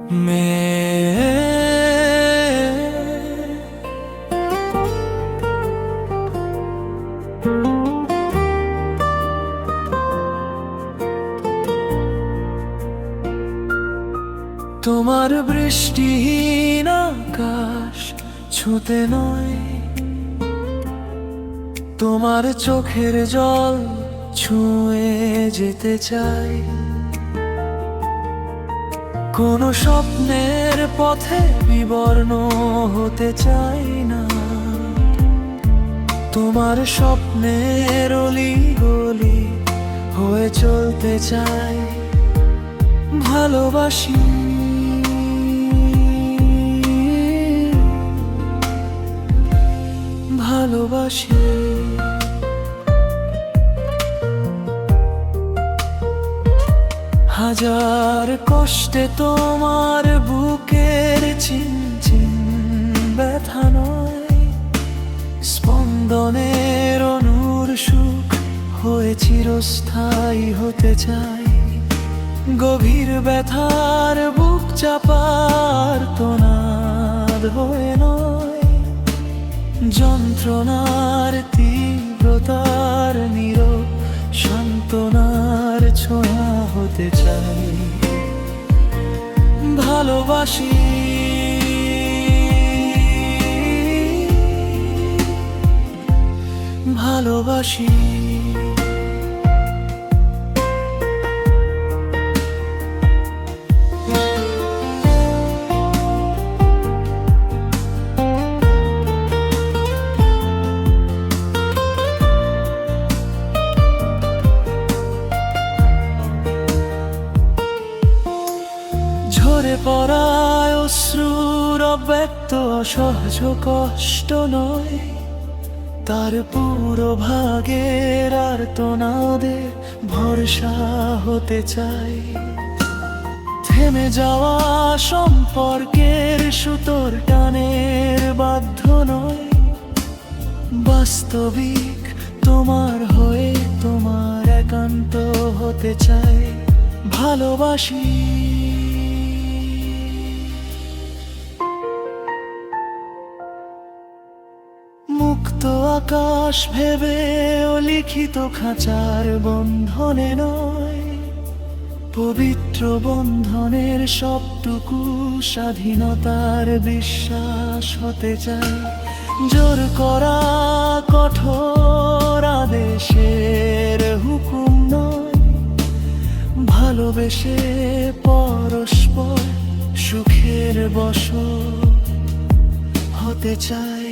তোমার বৃষ্টিহীন আকাশ ছুঁতে নয়, তোমার চোখের জল ছুঁয়ে যেতে চাই। কোন স্বপ্নের পথে বিবর্ণ হতে চাই না, তোমার স্বপ্নের অলি গলি হয়ে চলতে চাই। ভালোবাসি ভালোবাসি হাজার কষ্টে তোমার বুকের চিনচিন ব্যথা নয়, স্পন্দনের অনুর সুখ হয়ে চিরস্থায়ী হতে চাই। গভীর ব্যথার বুক চাপার তোনাদ হয়ে নয়, যন্ত্রণার তীব্রতার নীরব সান্ত্বনার ছোঁয়া হতে চাই। ভালোবাসি ভালোবাসি ঝরে পড়ায় অশ্রুর অব্যক্ত অসহ্য কষ্ট নয়, তার পুরো ভাগের আর্তনাদে ভরসা হতে চাই। থেমে যাওয়া সম্পর্কের সুতোর টানের বাধ্য নয়, বাস্তবিক তোমার হয়ে তোমার একান্ত হতে চাই। ভালোবাসি মুক্ত আকাশ ভেবে ও লিখিত খাঁচার বন্ধনে নয়, পবিত্র বন্ধনের সবটুকু স্বাধীনতার বিশ্বাস হতে চাই। জোর করা কঠোর আদেশের হুকুম নয়, ভালোবেসে পরস্পর সুখের বশর হতে চাই।